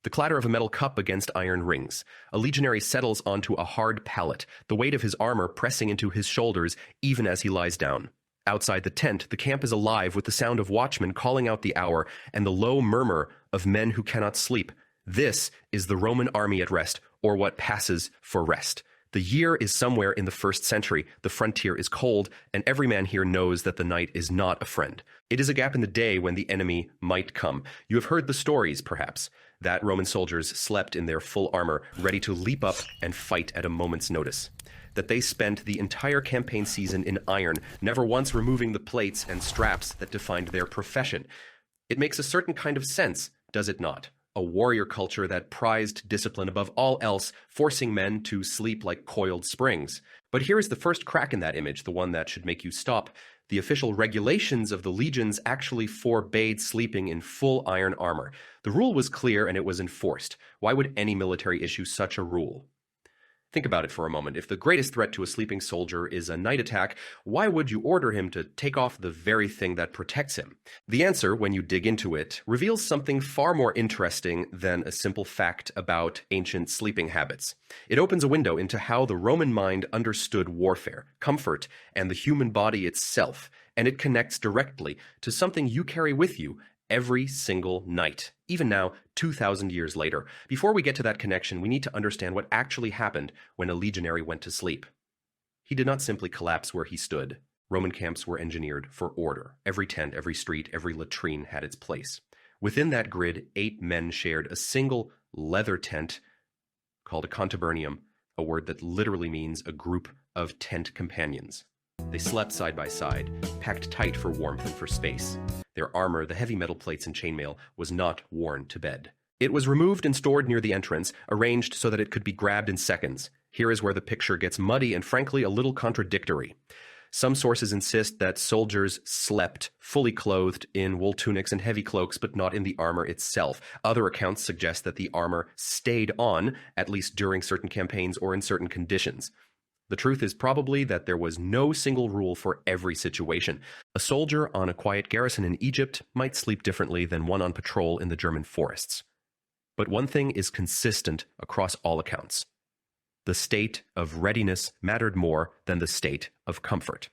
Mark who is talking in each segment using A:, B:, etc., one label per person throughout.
A: The clatter of a metal cup against iron rings. A legionary settles onto a hard pallet, the weight of his armor pressing into his shoulders even as he lies down. Outside the tent, the camp is alive with the sound of watchmen calling out the hour and the low murmur of men who cannot sleep. This is the Roman army at rest, or what passes for rest. The year is somewhere in the 1st century, the frontier is cold, and every man here knows that the night is not a friend. It is a gap in the day when the enemy might come. You have heard the stories, perhaps, that Roman soldiers slept in their full armor, ready to leap up and fight at a moment's notice. That they spent the entire campaign season in iron, never once removing the plates and straps that defined their profession. It makes a certain kind of sense, does it not? A warrior culture that prized discipline above all else, forcing men to sleep like coiled springs. But here is the first crack in that image, the one that should make you stop. The official regulations of the legions actually forbade sleeping in full iron armor. The rule was clear and it was enforced. Why would any military issue such a rule? Think about it for a moment. If the greatest threat to a sleeping soldier is a night attack, why would you order him to take off the very thing that protects him? The answer, when you dig into it, reveals something far more interesting than a simple fact about ancient sleeping habits. It opens a window into how the Roman mind understood warfare, comfort, and the human body itself, and it connects directly to something you carry with you every single night, even now, 2,000 years later. Before we get to that connection, we need to understand what actually happened when a legionary went to sleep. He did not simply collapse where he stood. Roman camps were engineered for order. Every tent, every street, every latrine had its place. Within that grid, 8 men shared a single leather tent called a contubernium, a word that literally means a group of tent companions. They slept side by side, packed tight for warmth and for space. Their armor, the heavy metal plates and chainmail, was not worn to bed. It was removed and stored near the entrance, arranged so that it could be grabbed in seconds. Here is where the picture gets muddy and frankly a little contradictory. Some sources insist that soldiers slept fully clothed in wool tunics and heavy cloaks, but not in the armor itself. Other accounts suggest that the armor stayed on, at least during certain campaigns or in certain conditions. The truth is probably that there was no single rule for every situation. A soldier on a quiet garrison in Egypt might sleep differently than one on patrol in the German forests. But one thing is consistent across all accounts. The state of readiness mattered more than the state of comfort.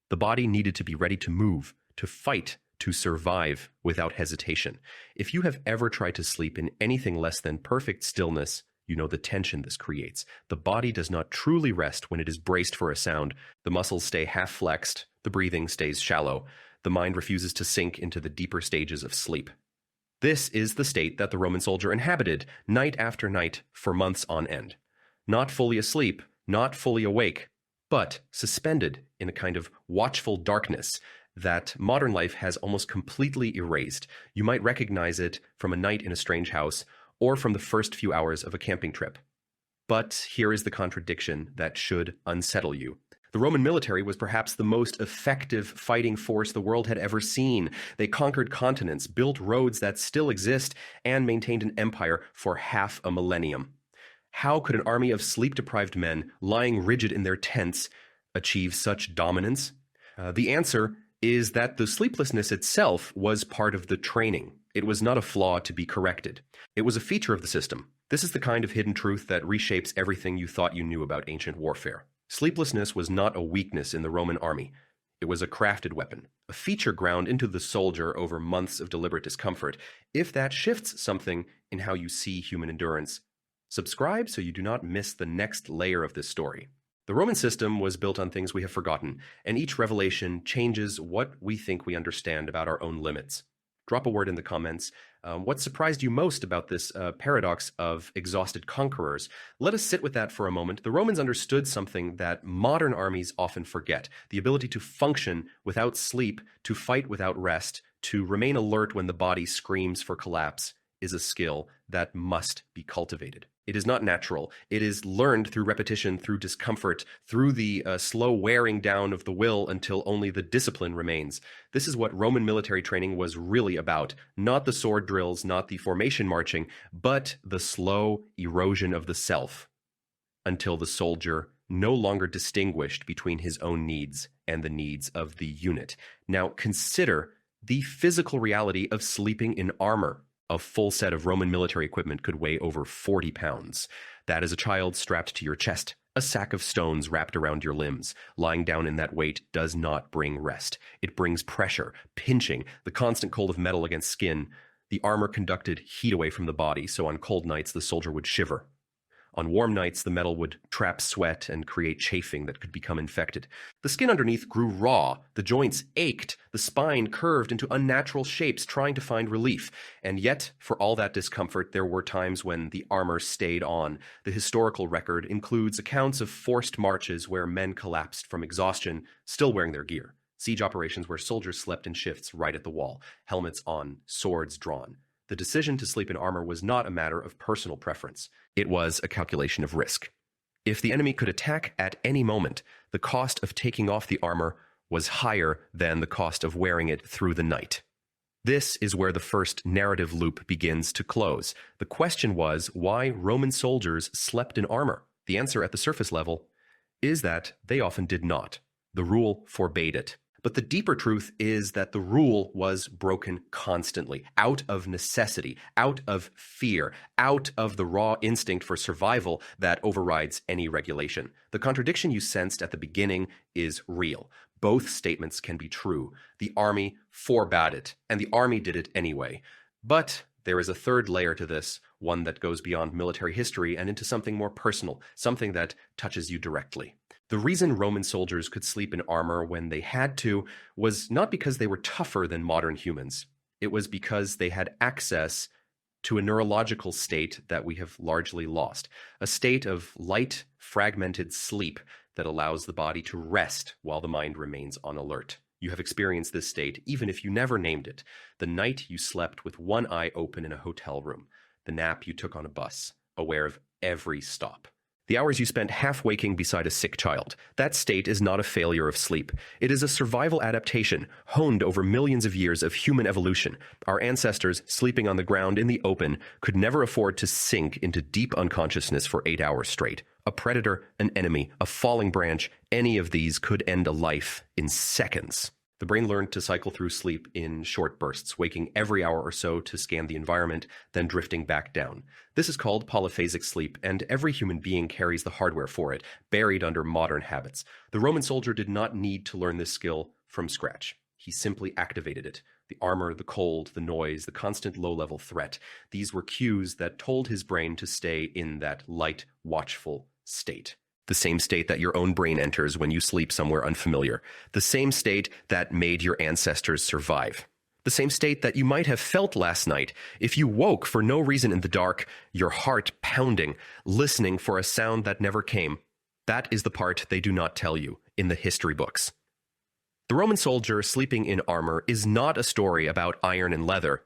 A: The body needed to be ready to move, to fight, to survive without hesitation. If you have ever tried to sleep in anything less than perfect stillness, you know the tension this creates. The body does not truly rest when it is braced for a sound. The muscles stay half flexed, the breathing stays shallow. The mind refuses to sink into the deeper stages of sleep. This is the state that the Roman soldier inhabited, night after night, for months on end. Not fully asleep, not fully awake, but suspended in a kind of watchful darkness that modern life has almost completely erased. You might recognize it from a night in a strange house, or from the first few hours of a camping trip. But here is the contradiction that should unsettle you. The Roman military was perhaps the most effective fighting force the world had ever seen. They conquered continents, built roads that still exist, and maintained an empire for half a millennium. How could an army of sleep-deprived men, lying rigid in their tents, achieve such dominance? The answer is that the sleeplessness itself was part of the training. It was not a flaw to be corrected. It was a feature of the system. This is the kind of hidden truth that reshapes everything you thought you knew about ancient warfare. Sleeplessness was not a weakness in the Roman army. It was a crafted weapon, a feature ground into the soldier over months of deliberate discomfort. If that shifts something in how you see human endurance, subscribe so you do not miss the next layer of this story. The Roman system was built on things we have forgotten, and each revelation changes what we think we understand about our own limits. Drop a word in the comments. What surprised you most about this paradox of exhausted conquerors? Let us sit with that for a moment. The Romans understood something that modern armies often forget: the ability to function without sleep, to fight without rest, to remain alert when the body screams for collapse is a skill that must be cultivated. It is not natural. It is learned through repetition, through discomfort, through the slow wearing down of the will until only the discipline remains. This is what Roman military training was really about. Not the sword drills, not the formation marching, but the slow erosion of the self, until the soldier no longer distinguished between his own needs and the needs of the unit. Now consider the physical reality of sleeping in armor. A full set of Roman military equipment could weigh over 40 pounds. That is a child strapped to your chest, a sack of stones wrapped around your limbs. Lying down in that weight does not bring rest. It brings pressure, pinching, the constant cold of metal against skin. The armor conducted heat away from the body, so on cold nights the soldier would shiver. On warm nights, the metal would trap sweat and create chafing that could become infected. The skin underneath grew raw, the joints ached, the spine curved into unnatural shapes trying to find relief. And yet, for all that discomfort, there were times when the armor stayed on. The historical record includes accounts of forced marches where men collapsed from exhaustion, still wearing their gear. Siege operations where soldiers slept in shifts right at the wall, helmets on, swords drawn. The decision to sleep in armor was not a matter of personal preference. It was a calculation of risk. If the enemy could attack at any moment, the cost of taking off the armor was higher than the cost of wearing it through the night. This is where the first narrative loop begins to close. The question was why Roman soldiers slept in armor. The answer at the surface level is that they often did not. The rule forbade it. But the deeper truth is that the rule was broken constantly, out of necessity, out of fear, out of the raw instinct for survival that overrides any regulation. The contradiction you sensed at the beginning is real. Both statements can be true. The army forbade it, and the army did it anyway. But there is a third layer to this, one that goes beyond military history and into something more personal, something that touches you directly. The reason Roman soldiers could sleep in armor when they had to was not because they were tougher than modern humans. It was because they had access to a neurological state that we have largely lost, a state of light, fragmented sleep that allows the body to rest while the mind remains on alert. You have experienced this state even if you never named it. The night you slept with one eye open in a hotel room, the nap you took on a bus, aware of every stop. The hours you spent half-waking beside a sick child. That state is not a failure of sleep. It is a survival adaptation, honed over millions of years of human evolution. Our ancestors, sleeping on the ground in the open, could never afford to sink into deep unconsciousness for 8 hours straight. A predator, an enemy, a falling branch, any of these could end a life in seconds. The brain learned to cycle through sleep in short bursts, waking every hour or so to scan the environment, then drifting back down. This is called polyphasic sleep, and every human being carries the hardware for it, buried under modern habits. The Roman soldier did not need to learn this skill from scratch. He simply activated it. The armor, the cold, the noise, the constant low-level threat. These were cues that told his brain to stay in that light, watchful state. The same state that your own brain enters when you sleep somewhere unfamiliar. The same state that made your ancestors survive. The same state that you might have felt last night if you woke for no reason in the dark, your heart pounding, listening for a sound that never came. That is the part they do not tell you in the history books. The Roman soldier sleeping in armor is not a story about iron and leather.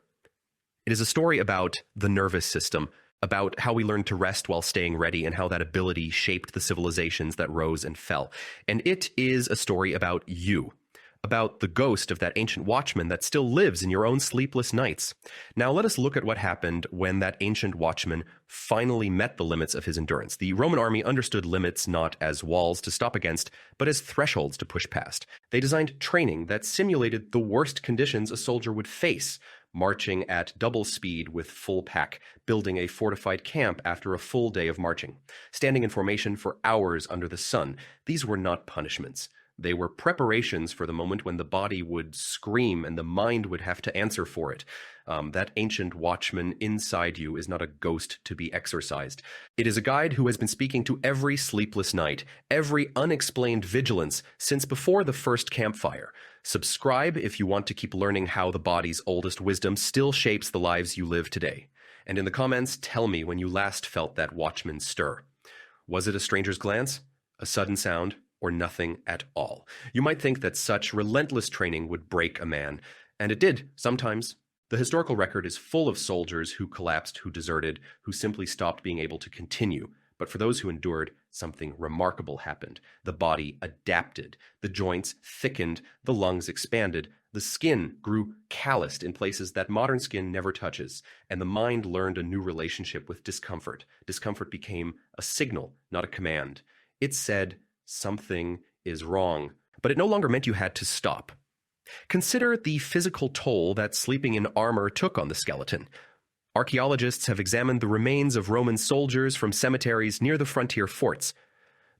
A: It is a story about the nervous system, about how we learned to rest while staying ready and how that ability shaped the civilizations that rose and fell. And it is a story about you, about the ghost of that ancient watchman that still lives in your own sleepless nights. Now let us look at what happened when that ancient watchman finally met the limits of his endurance. The Roman army understood limits not as walls to stop against, but as thresholds to push past. They designed training that simulated the worst conditions a soldier would face, marching at double speed with full pack, building a fortified camp after a full day of marching, standing in formation for hours under the sun. These were not punishments. They were preparations for the moment when the body would scream and the mind would have to answer for it. That ancient watchman inside you is not a ghost to be exorcised. It is a guide who has been speaking to every sleepless night, every unexplained vigilance since before the first campfire. Subscribe if you want to keep learning how the body's oldest wisdom still shapes the lives you live today. And in the comments, tell me when you last felt that watchman stir. Was it a stranger's glance, a sudden sound, or nothing at all? You might think that such relentless training would break a man, and it did, sometimes. The historical record is full of soldiers who collapsed, who deserted, who simply stopped being able to continue. But for those who endured, something remarkable happened. The body adapted, the joints thickened, the lungs expanded, the skin grew calloused in places that modern skin never touches, and the mind learned a new relationship with discomfort. Discomfort became a signal, not a command. It said, something is wrong, but it no longer meant you had to stop. Consider the physical toll that sleeping in armor took on the skeleton. Archaeologists have examined the remains of Roman soldiers from cemeteries near the frontier forts.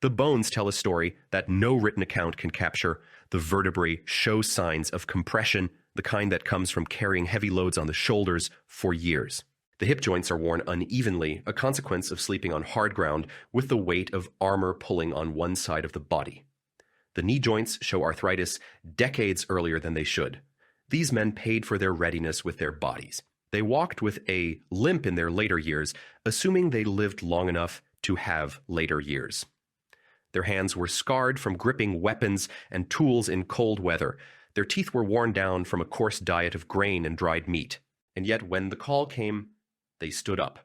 A: The bones tell a story that no written account can capture. The vertebrae show signs of compression, the kind that comes from carrying heavy loads on the shoulders for years. The hip joints are worn unevenly, a consequence of sleeping on hard ground with the weight of armor pulling on one side of the body. The knee joints show arthritis decades earlier than they should. These men paid for their readiness with their bodies. They walked with a limp in their later years, assuming they lived long enough to have later years. Their hands were scarred from gripping weapons and tools in cold weather. Their teeth were worn down from a coarse diet of grain and dried meat. And yet when the call came, they stood up.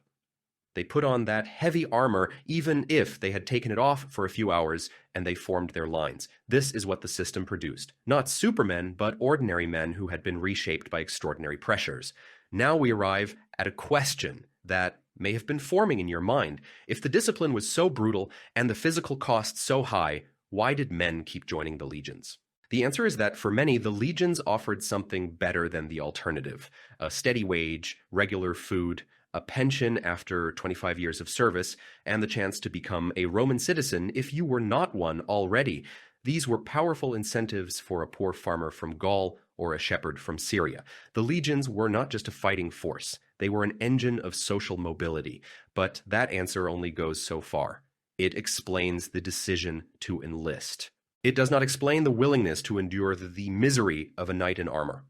A: They put on that heavy armor even if they had taken it off for a few hours, and they formed their lines. This is what the system produced. Not supermen, but ordinary men who had been reshaped by extraordinary pressures. Now we arrive at a question that may have been forming in your mind. If the discipline was so brutal and the physical cost so high, why did men keep joining the legions? The answer is that for many, the legions offered something better than the alternative: a steady wage, regular food, a pension after 25 years of service, and the chance to become a Roman citizen if you were not one already. These were powerful incentives for a poor farmer from Gaul or a shepherd from Syria. The legions were not just a fighting force. They were an engine of social mobility. But that answer only goes so far. It explains the decision to enlist. It does not explain the willingness to endure the misery of a knight in armor.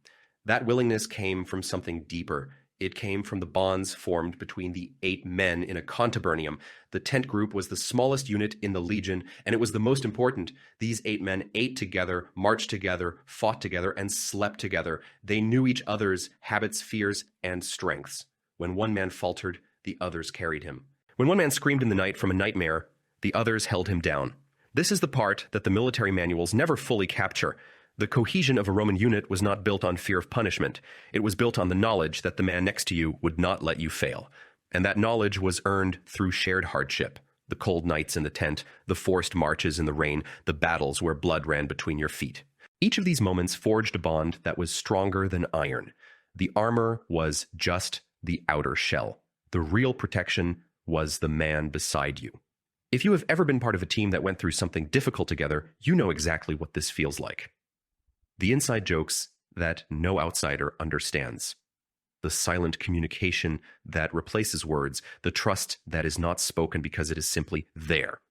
A: That willingness came from something deeper. It came from the bonds formed between the 8 men in a contubernium. The tent group was the smallest unit in the legion, and it was the most important. These 8 men ate together, marched together, fought together, and slept together. They knew each other's habits, fears, and strengths. When one man faltered, the others carried him. When one man screamed in the night from a nightmare, the others held him down. This is the part that the military manuals never fully capture. The cohesion of a Roman unit was not built on fear of punishment. It was built on the knowledge that the man next to you would not let you fail. And that knowledge was earned through shared hardship. The cold nights in the tent, the forced marches in the rain, the battles where blood ran between your feet. Each of these moments forged a bond that was stronger than iron. The armor was just the outer shell. The real protection was the man beside you. If you have ever been part of a team that went through something difficult together, you know exactly what this feels like. The inside jokes that no outsider understands. The silent communication that replaces words. The trust that is not spoken because it is simply there.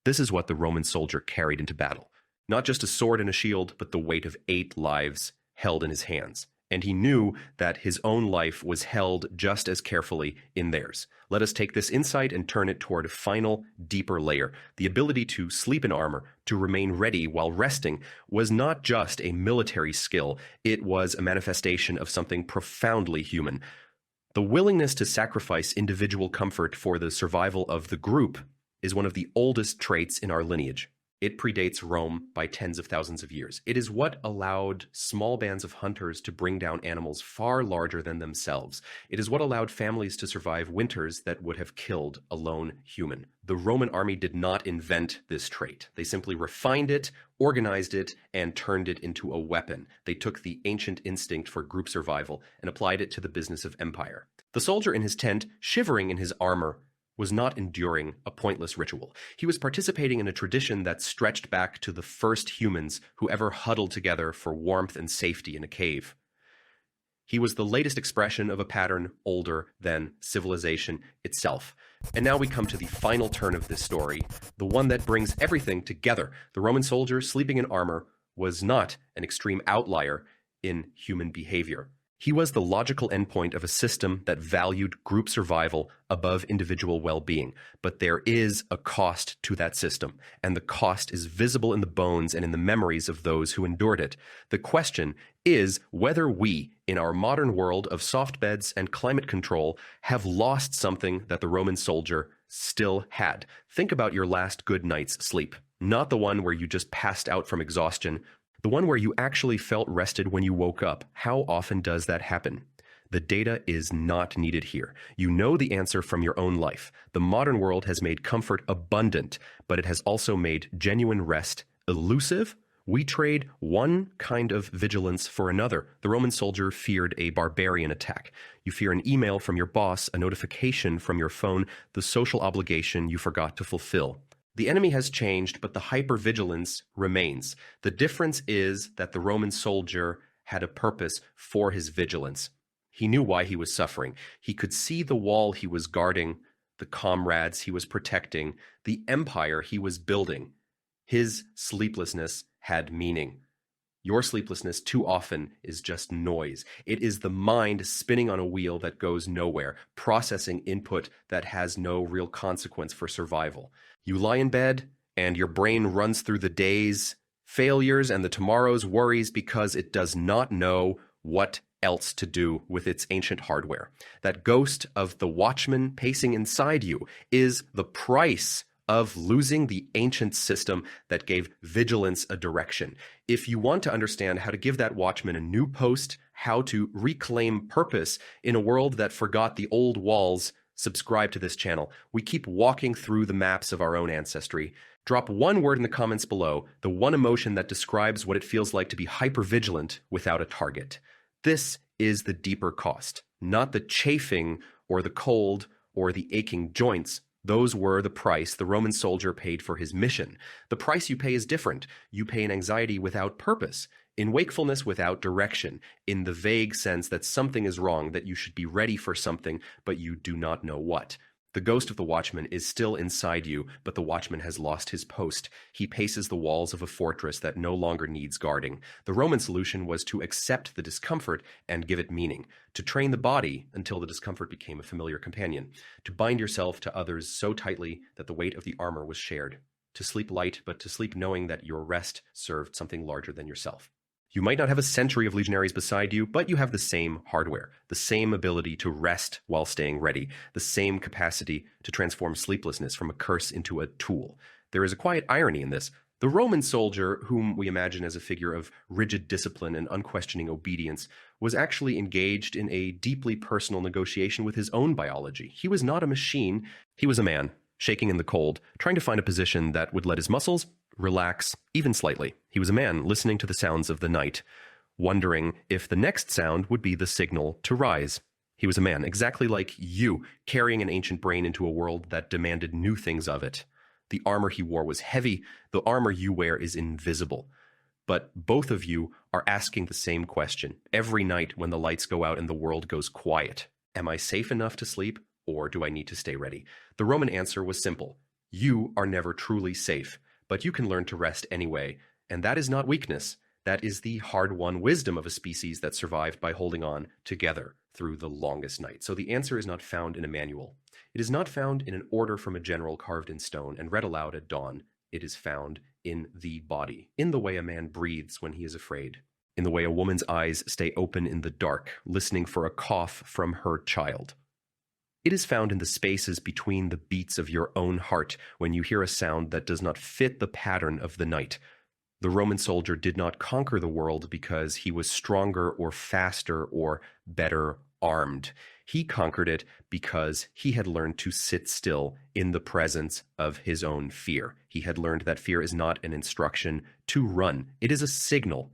A: This is what the Roman soldier carried into battle. Not just a sword and a shield, but the weight of 8 lives held in his hands. And he knew that his own life was held just as carefully in theirs. Let us take this insight and turn it toward a final, deeper layer. The ability to sleep in armor, to remain ready while resting, was not just a military skill. It was a manifestation of something profoundly human. The willingness to sacrifice individual comfort for the survival of the group is one of the oldest traits in our lineage. It predates Rome by tens of thousands of years. It is what allowed small bands of hunters to bring down animals far larger than themselves. It is what allowed families to survive winters that would have killed a lone human. The Roman army did not invent this trait. They simply refined it, organized it, and turned it into a weapon. They took the ancient instinct for group survival and applied it to the business of empire. The soldier in his tent, shivering in his armor, was not enduring a pointless ritual. He was participating in a tradition that stretched back to the first humans who ever huddled together for warmth and safety in a cave. He was the latest expression of a pattern older than civilization itself. And now we come to the final turn of this story, the one that brings everything together. The Roman soldier sleeping in armor was not an extreme outlier in human behavior. He was the logical endpoint of a system that valued group survival above individual well-being. But there is a cost to that system, and the cost is visible in the bones and in the memories of those who endured it. The question is whether we, in our modern world of soft beds and climate control, have lost something that the Roman soldier still had. Think about your last good night's sleep, not the one where you just passed out from exhaustion, the one where you actually felt rested when you woke up. How often does that happen? The data is not needed here. You know the answer from your own life. The modern world has made comfort abundant, but it has also made genuine rest elusive, We trade one kind of vigilance for another. The Roman soldier feared a barbarian attack. You fear an email from your boss, a notification from your phone, the social obligation you forgot to fulfill. The enemy has changed, but the hypervigilance remains. The difference is that the Roman soldier had a purpose for his vigilance. He knew why he was suffering. He could see the wall he was guarding, the comrades he was protecting, the empire he was building. His sleeplessness had meaning. Your sleeplessness too often is just noise. It is the mind spinning on a wheel that goes nowhere, processing input that has no real consequence for survival. You lie in bed, and your brain runs through the day's failures and the tomorrow's worries because it does not know what else to do with its ancient hardware. That ghost of the Watchman pacing inside you is the price of losing the ancient system that gave vigilance a direction. If you want to understand how to give that Watchman a new post, how to reclaim purpose in a world that forgot the old walls, subscribe to this channel. We keep walking through the maps of our own ancestry. Drop one word in the comments below, the one emotion that describes what it feels like to be hypervigilant without a target. This is the deeper cost, not the chafing or the cold or the aching joints. Those were the price the Roman soldier paid for his mission. The price you pay is different. You pay in anxiety without purpose, in wakefulness without direction, in the vague sense that something is wrong, that you should be ready for something, but you do not know what. The ghost of the Watchman is still inside you, but the Watchman has lost his post. He paces the walls of a fortress that no longer needs guarding. The Roman solution was to accept the discomfort and give it meaning, to train the body until the discomfort became a familiar companion, to bind yourself to others so tightly that the weight of the armor was shared, to sleep light, but to sleep knowing that your rest served something larger than yourself. You might not have a century of legionaries beside you, but you have the same hardware, the same ability to rest while staying ready, the same capacity to transform sleeplessness from a curse into a tool. There is a quiet irony in this. The Roman soldier, whom we imagine as a figure of rigid discipline and unquestioning obedience, was actually engaged in a deeply personal negotiation with his own biology. He was not a machine. He was a man, shaking in the cold, trying to find a position that would let his muscles relax, even slightly. He was a man listening to the sounds of the night, wondering if the next sound would be the signal to rise. He was a man, exactly like you, carrying an ancient brain into a world that demanded new things of it. The armor he wore was heavy. The armor you wear is invisible. But both of you are asking the same question every night when the lights go out and the world goes quiet. Am I safe enough to sleep, or do I need to stay ready? The Roman answer was simple. You are never truly safe. But you can learn to rest anyway, and that is not weakness. That is the hard-won wisdom of a species that survived by holding on together through the longest night. So the answer is not found in a manual. It is not found in an order from a general carved in stone and read aloud at dawn. It is found in the body, in the way a man breathes when he is afraid, in the way a woman's eyes stay open in the dark, listening for a cough from her child. It is found in the spaces between the beats of your own heart when you hear a sound that does not fit the pattern of the night. The Roman soldier did not conquer the world because he was stronger or faster or better armed. He conquered it because he had learned to sit still in the presence of his own fear. He had learned that fear is not an instruction to run. It is a signal.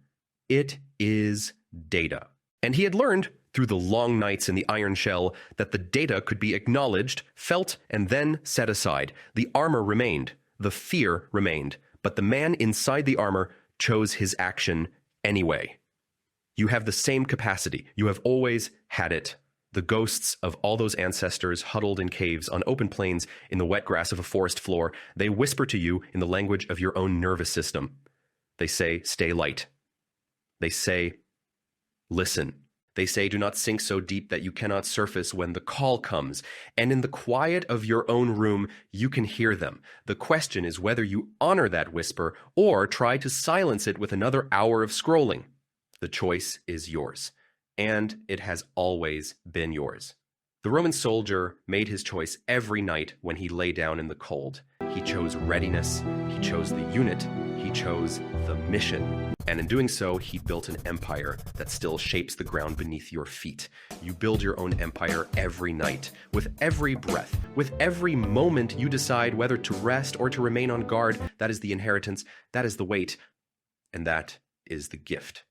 A: It is data. And he had learned through the long nights in the iron shell that the data could be acknowledged, felt, and then set aside. The armor remained. The fear remained. But the man inside the armor chose his action anyway. You have the same capacity. You have always had it. The ghosts of all those ancestors huddled in caves on open plains in the wet grass of a forest floor, they whisper to you in the language of your own nervous system. They say, stay light. They say, listen. They say, do not sink so deep that you cannot surface when the call comes. And in the quiet of your own room, you can hear them. The question is whether you honor that whisper or try to silence it with another hour of scrolling. The choice is yours. And it has always been yours. The Roman soldier made his choice every night when he lay down in the cold. He chose readiness. He chose the unit. He chose the mission. And in doing so, he built an empire that still shapes the ground beneath your feet. You build your own empire every night, with every breath, with every moment you decide whether to rest or to remain on guard. That is the inheritance. That is the weight. and that is the gift.